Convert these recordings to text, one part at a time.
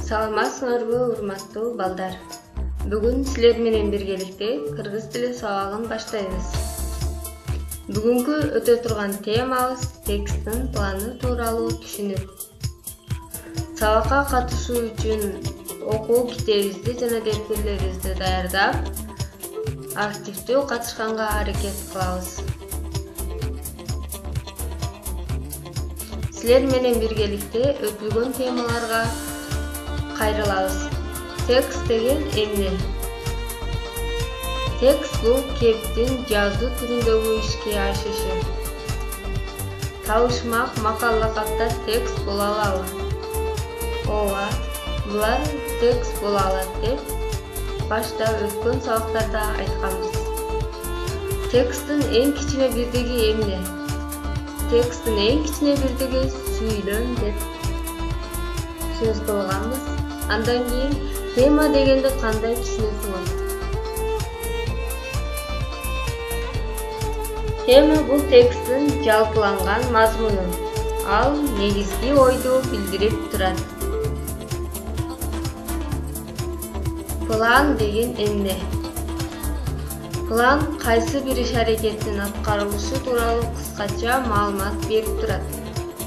Саламатсыңарбы, урматтуу балдар. Бүгүн силер менен биргеликте кыргыз тили сабагын баштайбыз. Бүгүнкү өтө турган темабыз тексттин планы тууралуу түшүнүк. Сабакка катышуу үчүн окуу китебибизди жана дефтерлерибизди даярдап, активдүү катышканга аракет кылабыз. Силер менен биргеликте өтүлгөн темаларга кайрылабыз. Текст деген эмне? Текст бул кептин жазуу түрүндөгү ишке ашышы. Табышмак, макала каттар текст боло алабы? Ооба, булар текст боло алат деп башта өткөн сабактарда айтканбыз. Тексттин эң кичине бирдиги эмне? Тексттин эң кичине бирдиги сүйлөм деп сөз кылганбыз. Андан кийин тема дегенди кандай түшүнөсүңөр? Тема бул тексттин жалпыланган мазмуну. Ал негизги ойду билдирип турат. План деген эмне? План кайсы бир иш аракеттин аткарылышы тууралуу кыскача маалымат берип турат.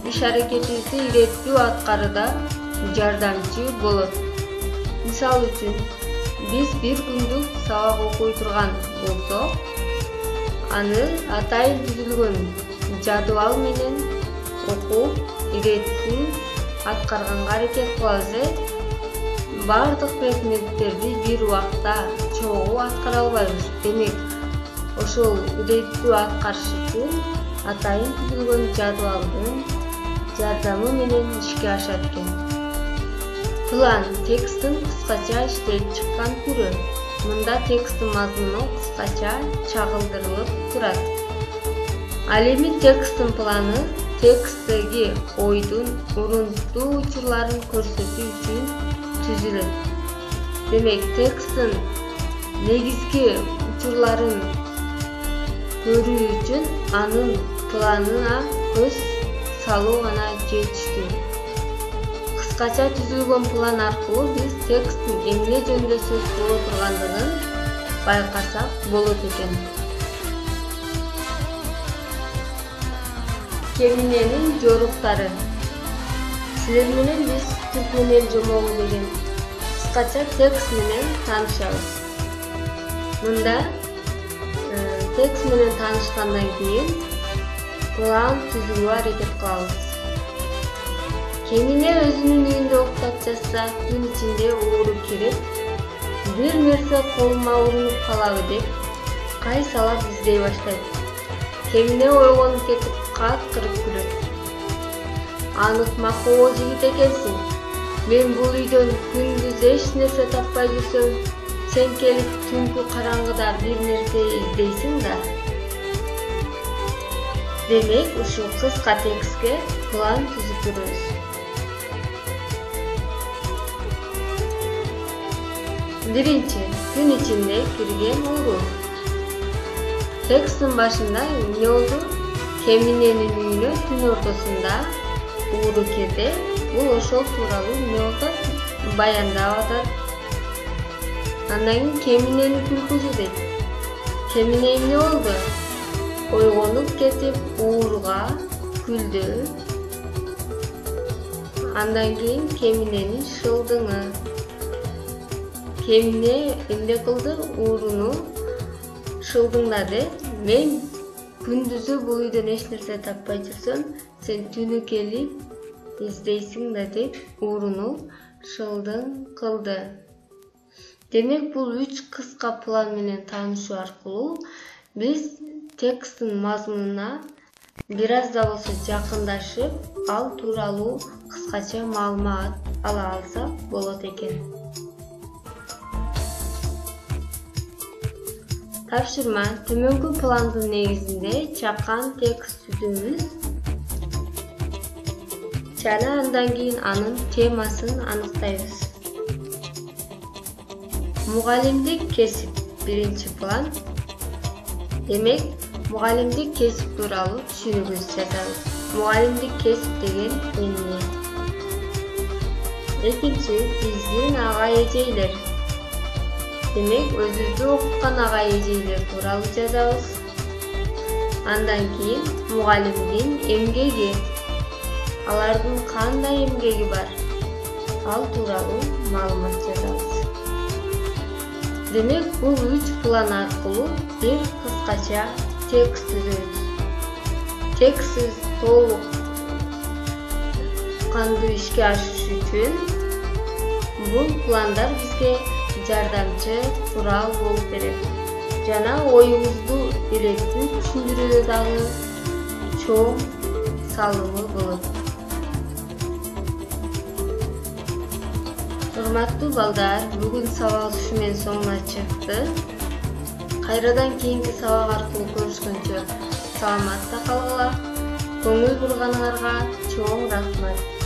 Иш аракетибизди иреттүү аткарууга жардамчы болот. Мисалы үчүн, биз бир күндүк сабак окуй турган болсок, аны атайын түзүлгөн жадыбал менен окуп, иреттүү аткарганга аракет кылабыз. Бардык предметтерди бир убакта чогуу аткара албайбыз. Демек, ошол иреттүү аткарыш үчүн атайын түзүлгөн жадыбалдын жардамы менен ишке ашат экен. План тексттин кыскача иштелип чыккан түрү. Мында тексттин мазмуну кыскача чагылдырылып турат. Ал эми тексттин планы тексттеги ойдун урунттуу учурларын көрсөтүү үчүн түзүлөт. Демек, тексттин негизги учурларын көрүү үчүн анын планына көз салуу гана жетиштүү. Кыскача түзүлгөн план аркылуу биз тексттин эмне жөнүндө сөз боло тургандыгын байкасак болот экен. Кеминенин жоруктары. Силер менен биз Түркмен жомогу деген кыскача текст менен таанышабыз. Мында текст менен таанышкандан кийин план түзүүгө аракет кылабыз. Кемине өзүнүн үйүндө уктап жатса, түн ичинде ооруп келип, бир нерсе колума урунуп калабы деп кайсалап издей баштайт. Кемине ойгонуп кетип, кат-кырып күлөт. Аныкмак оо жигит экенсиң. Мен бул үйдөн күндүз эч нерсе таппай жүрсөм, сен келип түнкү караңгыда бир нерсе издейсиң да. Демек, ушул кыска текстке план түзүп турабыз. Биринчи, түн ичинде кирген ууру. Тексттин башында эмне болду? Кеминенин үйүнө түн ортосунда ууру кирди. Бул ошол тууралуу эмне болот? Баяндап атат. Андан кийин кеминенин күлкүсү дейт. Кемине эмне болду? Ойгонуп кетип, ууруга күлдү. Андан кийин кеминенин шылдыңы. Кемине эмне кылды? Ууруну шылдыңдады. Мен күндүзү бул үйдөн эч нерсе таппай жүрсөм, сен түнү келип издейсиң да деп ууруну шылдың кылды. Демек, бул 3 кыска план менен таанышуу аркылуу биз тексттин мазмунуна бир аз да болсо жакындашып, ал тууралуу кыскача маалымат ала алсак болот экен. Тапшырма: төмөнкү пландын негизинде чакан текст түзөбүз жана андан кийин анын темасын аныктайбыз. Мугалимдик кесип биринчи план. Демек, мугалимдик кесип тууралуу түшүнүгүбүздү жазабыз. Мугалимдик кесип деген эмне? Экинчи, биздин ага эжейлер. Демек, өзүбүздү окуткан ага эжейлер тууралуу жазабыз. Андан кийин мугалимдин эмгеги. Алардын кандай эмгеги бар? Ал тууралуу маалымат жазабыз. Демек, бул 3 план аркылуу бир кыскача текст түзөбүз. Текст толук кандуу ишке ашыш үчүн бул пландар бизге жардамчы курал болуп берет. Жана оюңузду иреттүү түшүндүрүүдө дагы чоң салымы болот. Урматтуу балдар, бүгүн сабак ушу менен соңуна чыкты. Кайрадан кийинки сабак аркылуу көрүшкөнчө саламатта калгыла. Көңүл бурганыңарга чоң рахмат.